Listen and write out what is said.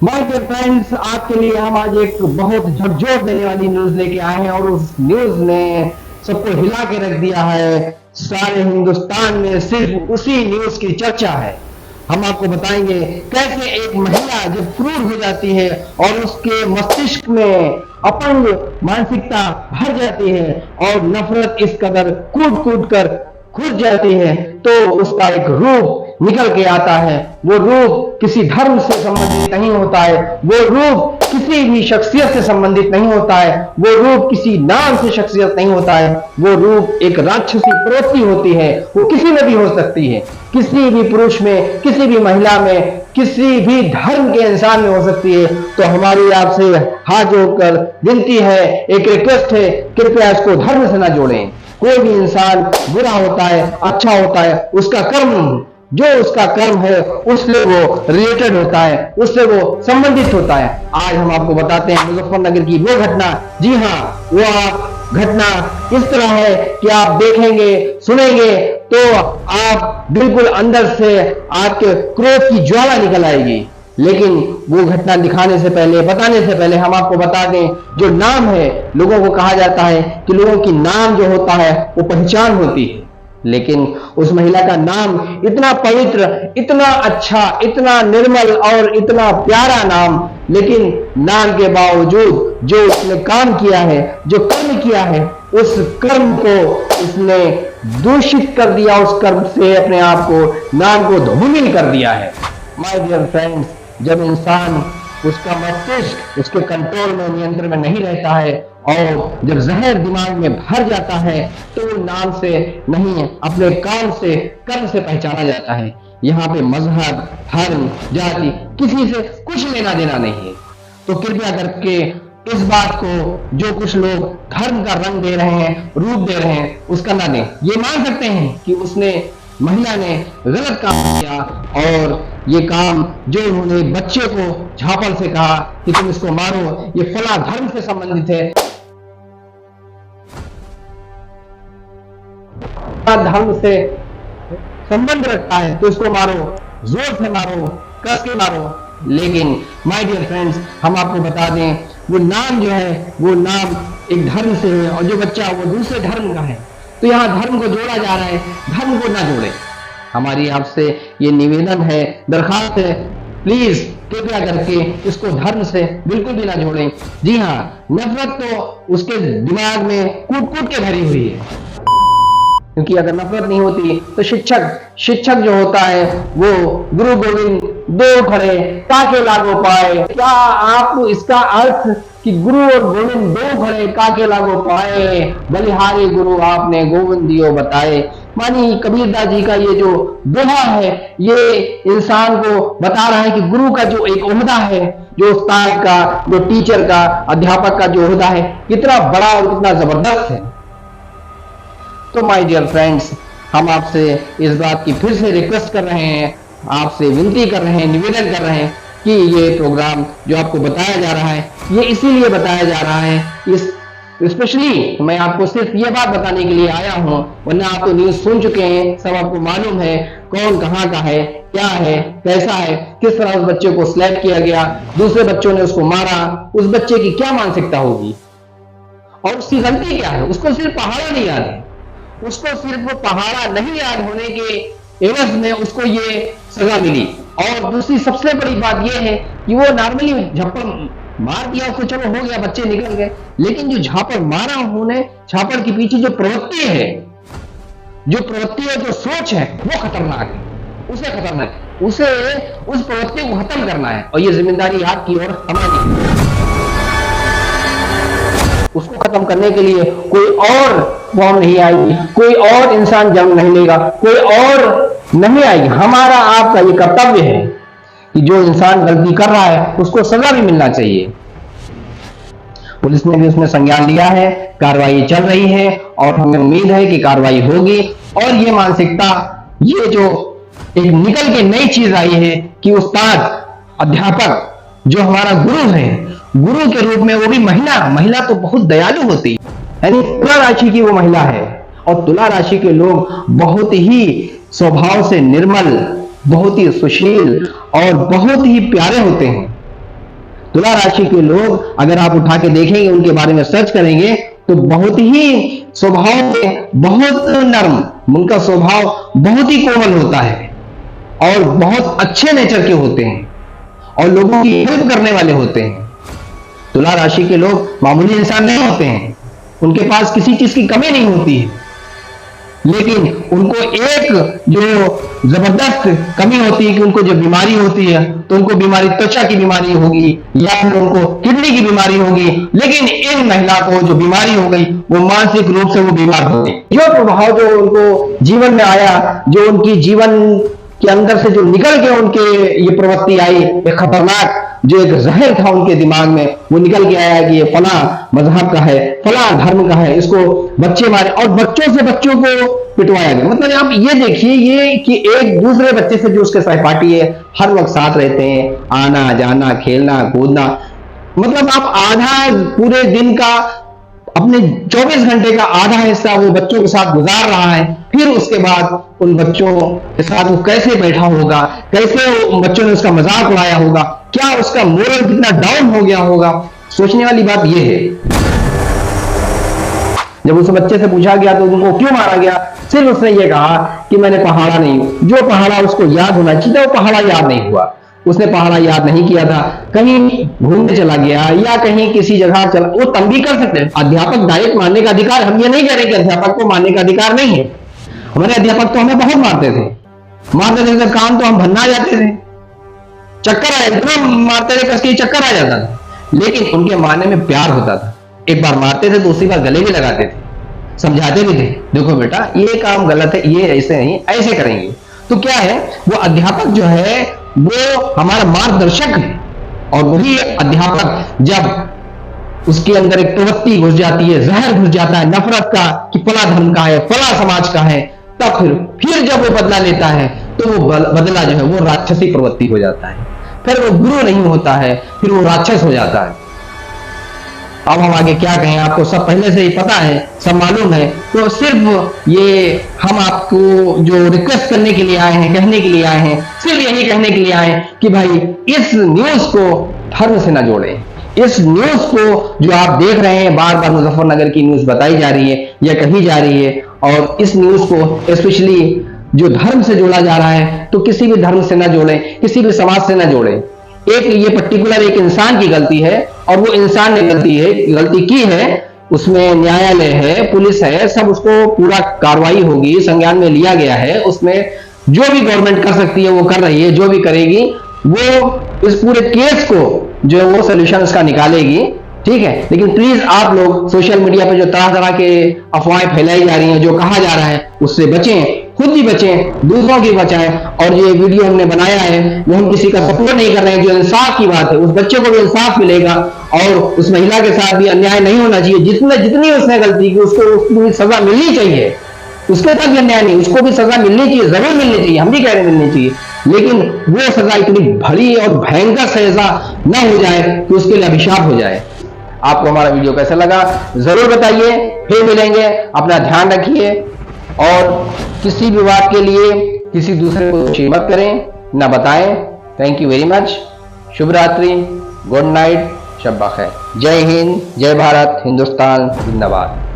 My dear friends, आपके लिए हम आज एक बहुत झकझोर देने वाली न्यूज लेके आए हैं और उस न्यूज ने सबको हिला के रख दिया है। सारे हिंदुस्तान में सिर्फ उसी न्यूज की चर्चा है। हम आपको बताएंगे कैसे एक महिला जब क्रूर हो जाती है और उसके मस्तिष्क में अपंग मानसिकता भर जाती है और नफरत इस कदर कूट कूट कर घुस जाती है तो उसका एक रूप निकल के आता है। वो रूप किसी धर्म से संबंधित नहीं होता है, वो रूप किसी भी शख्सियत से संबंधित नहीं होता है, वो रूप किसी नाम से शख्सियत नहीं होता है। वो रूप एक राक्षसी प्रवृत्ति होती है। वो किसी में भी हो सकती है, किसी भी पुरुष में, किसी भी महिला में, किसी भी धर्म के इंसान में हो सकती है। तो हमारी आपसे हाथ जोड़कर विनती है, एक रिक्वेस्ट है, कृपया इसको धर्म से ना जोड़ें। कोई भी इंसान बुरा होता है, अच्छा होता है, उसका कर्म जो उसका कर्म है उससे वो रिलेटेड होता है, उससे वो संबंधित होता है। आज हम आपको बताते हैं मुजफ्फरनगर की वो घटना। जी हाँ, वो घटना इस तरह है कि आप देखेंगे सुनेंगे तो आप बिल्कुल अंदर से आपके क्रोध की ज्वाला निकल आएगी। लेकिन वो घटना दिखाने से पहले, बताने से पहले हम आपको बता दें, जो नाम है, लोगों को कहा जाता है कि लोगों की नाम जो होता है वो पहचान होती है। लेकिन उस महिला का नाम इतना पवित्र, इतना अच्छा, इतना निर्मल और इतना प्यारा नाम, लेकिन नाम के बावजूद जो उसने काम किया है, जो कर्म किया है, उस कर्म को उसने दूषित कर दिया। उस कर्म से अपने आप को, नाम को धूमिल कर दिया है। माय डियर फ्रेंड्स, जब इंसान, उसका मस्तिष्क उसके कंट्रोल में, नियंत्रण में नहीं रहता है और जब जहर दिमाग में भर जाता है तो नाम से नहीं, अपने काम से, कर्म से पहचाना जाता है। यहाँ पे मजहब, धर्म, जाति किसी से कुछ लेना देना नहीं है। तो कृपया करके इस बात को, जो कुछ लोग धर्म का रंग दे रहे हैं, रूप दे रहे हैं, उसका ना दें। ये मान सकते हैं कि उसने, महिला ने गलत काम किया और ये काम जो उन्होंने बच्चे को झापड़ से कहा कि तुम इसको मारो, ये फला धर्म से संबंधित है, धर्म से संबंध रखता है, तो इसको मारो, जोर से मारो, कस के मारो। लेकिन माय डियर फ्रेंड्स, हम आपको बता दें, वो नाम जो है, वो नाम एक धर्म से है और जो बच्चा वो दूसरे धर्म का है। तो यहाँ धर्म को जोड़ा जा रहा है, धर्म को ना जोड़े। हमारी आपसे ये निवेदन है, दरखास्त है, प्लीज कृपया करके इसको धर्म से बिल्कुल भी ना जोड़ें। जी हाँ, नफरत तो उसके दिमाग में कूट कूट के भरी हुई है, क्योंकि अगर नफरत नहीं होती तो शिक्षक जो होता है वो गुरु गोविंद दो खड़े काके लागो पाए। क्या आप इसका अर्थ कि गुरु और गोविंद दो खड़े काके लागो पाए, बलिहारी गुरु आपने गोविंद दियो बताए। मानी कबीरदास जी का ये जो दोहा है, ये इंसान को बता रहा है कि गुरु का जो एक ओहदा है, जो उस्ताद का, जो टीचर का, अध्यापक का जो ओहदा है, कितना बड़ा और कितना जबरदस्त है। तो माय डियर फ्रेंड्स, हम आपसे इस बात की फिर से रिक्वेस्ट कर रहे हैं, आपसे विनती कर रहे हैं, निवेदन कर रहे हैं कि ये प्रोग्राम जो आपको बताया जा रहा है, ये इसीलिए बताया जा रहा है, इस स्पेशली मैं आपको सिर्फ ये बात बताने के लिए आया हूं, वरना आप तो न्यूज सुन चुके हैं, सब आपको मालूम है कौन कहां का है, क्या है, कैसा है, किस तरह उस बच्चे को स्लैप किया गया, दूसरे बच्चों ने उसको मारा। उस बच्चे की क्या मानसिकता होगी और उसकी गलती क्या है? उसको सिर्फ पहाड़ा नहीं याद है, उसको सिर्फ वो पहाड़ा नहीं याद होने के एवज में उसको ये सजा मिली। और दूसरी सबसे बड़ी बात ये है कि वो नॉर्मली झप्पड़ मार दिया उसको, चलो हो गया, बच्चे निकल गए, लेकिन जो झापड़ मारा उन्होंने, झापड़ के पीछे जो प्रवृत्ति है, जो सोच है, वो खतरनाक है, उसे खतरनाक है, उसे उस प्रवृत्ति को खत्म करना है और ये जिम्मेदारी आपकी और हमारी। उसको खत्म करने के लिए कोई और फॉर्म नहीं आएगी, कोई और इंसान जन्म नहीं लेगा, कोई और नहीं आएगी। हमारा आपका ये कर्तव्य है कि जो इंसान गलती कर रहा है उसको सजा भी मिलना चाहिए। पुलिस ने भी उसमें संज्ञान लिया है, कार्रवाई चल रही है और हमें उम्मीद है कि कार्रवाई होगी। और ये मानसिकता, ये जो एक निकल के नई चीज आई है कि उस्ताद, अध्यापक जो हमारा गुरु है, गुरु के रूप में वो भी महिला तो बहुत दयालु होती है, यानी तुला राशि की वो महिला है। और तुला राशि के लोग बहुत ही स्वभाव से निर्मल, बहुत ही सुशील और बहुत ही प्यारे होते हैं। तुला राशि के लोग अगर आप उठा के देखेंगे, उनके बारे में सर्च करेंगे, तो बहुत ही स्वभाव में बहुत नर्म, उनका स्वभाव बहुत ही कोमल होता है और बहुत अच्छे नेचर के होते हैं और लोगों की हेल्प करने वाले होते हैं। तुला राशि के लोग मामूली इंसान नहीं होते हैं, उनके पास किसी चीज की कमी नहीं होती है, लेकिन उनको एक जो जबरदस्त कमी होती है कि उनको जब बीमारी होती है तो उनको बीमारी त्वचा की बीमारी होगी या फिर उनको किडनी की बीमारी होगी। लेकिन इन महिला को जो बीमारी हो गई वो मानसिक रूप से वो बीमार हो गई। जो प्रभाव जो उनको जीवन में आया, जो उनकी जीवन के अंदर से जो निकल के उनके ये प्रवृत्ति आई, एक खतरनाक जो एक जहर था उनके दिमाग में, वो निकल के आया कि ये फला मजहब का है, फला धर्म का है, इसको बच्चे मारे और बच्चों से बच्चों को पिटवाया गया। मतलब आप ये देखिए ये कि एक दूसरे बच्चे से जो उसके सहपाठी है हर वक्त साथ रहते हैं, आना जाना खेलना कूदना, मतलब आप आधा पूरे दिन का अपने 24 घंटे का आधा हिस्सा वो बच्चों के साथ गुजार रहा है। फिर उसके बाद उन बच्चों के साथ वो कैसे बैठा होगा, कैसे बच्चों ने उसका मजाक उड़ाया होगा, क्या उसका मोरल कितना डाउन हो गया होगा। सोचने वाली बात यह है। जब उस बच्चे से पूछा गया तो उनको क्यों मारा गया, सिर्फ उसने ये कहा कि मैंने पहाड़ा नहीं, जो पहाड़ा उसको याद होना चाहिए था वो पहाड़ा याद नहीं हुआ, उसने पहाड़ा याद नहीं किया था, कहीं घूमने चला गया या कहीं किसी जगह चला, वो तब भी कर सकते हैं। अध्यापक डायरेक्ट मारने का अधिकार, हम ये नहीं कह रहे कि अध्यापक को मारने का अधिकार नहीं है। हमारे अध्यापक तो हमें बहुत मारते थे तो कान तो हम भन्ना जाते थे, चक्कर आया, इतना मारते थे कसके चक्कर आ जाता था। लेकिन उनके मारने में प्यार होता था, एक बार मारते थे दूसरी बार गले भी लगाते थे, समझाते भी थे, देखो बेटा ये काम गलत है, ये ऐसे नहीं ऐसे करेंगे। तो क्या है, वो अध्यापक जो है वो हमारा मार्गदर्शक है और वही अध्यापक जब उसके अंदर एक प्रवृत्ति घुस जाती है, जहर घुस जाता है नफरत का कि फला धर्म का है, फला समाज का है, तब फिर जब वो बदला लेता है तो वो बदला जो है वो राक्षसी प्रवृत्ति हो जाता है, फिर वो गुरु नहीं होता है, फिर वो राक्षस हो जाता है। अब हम आगे क्या कहें, आपको सब पहले से ही पता है, सब मालूम है, तो सिर्फ ये हम आपको जो रिक्वेस्ट करने के लिए आए हैं, कहने के लिए आए हैं, सिर्फ यही कहने के लिए आए हैं कि भाई इस न्यूज को धर्म से ना जोड़ें। इस न्यूज को जो आप देख रहे हैं, बार बार मुजफ्फरनगर की न्यूज बताई जा रही है या कही जा रही है, और इस न्यूज को स्पेशली जो धर्म से जोड़ा जा रहा है, तो किसी भी धर्म से ना जोड़ें, किसी भी समाज से ना जोड़ें। एक ये पर्टिकुलर एक इंसान की गलती है और वो इंसान ने गलती की है, उसमें न्यायालय है, पुलिस है, सब उसको पूरा कार्रवाई होगी, संज्ञान में लिया गया है, उसमें जो भी गवर्नमेंट कर सकती है वो कर रही है, जो भी करेगी वो इस पूरे केस को जो है वो सोल्यूशन उसका निकालेगी, ठीक है। लेकिन प्लीज आप लोग सोशल मीडिया पे जो तरह तरह के अफवाहें फैलाई जा रही हैं, जो कहा जा रहा है, उससे बचें, खुद भी बचें, दूसरों की बचाएं। और ये वीडियो हमने बनाया है वो हम किसी का सपोर्ट नहीं कर रहे हैं, जो इंसाफ की बात है, उस बच्चे को भी इंसाफ मिलेगा और उस महिला के साथ भी अन्याय नहीं होना चाहिए। जितनी उसने गलती की उसको सजा मिलनी चाहिए, उसके साथ भी अन्याय नहीं, उसको भी सजा मिलनी चाहिए, जरूर मिलनी चाहिए, हम भी कह रहे हैं मिलनी चाहिए, लेकिन वो सजा इतनी बड़ी और भयंकर सजा न हो जाए कि उसके लिए अभिशाप हो जाए। आपको हमारा वीडियो कैसा लगा जरूर बताइए, फिर मिलेंगे, अपना ध्यान रखिए और किसी भी बात के लिए किसी दूसरे को दोषी मत करें, ना बताएं। Thank you very much. शुभ रात्रि, गुड नाइट, शब बखैर। जय हिंद, जय भारत, हिंदुस्तान जिंदाबाद।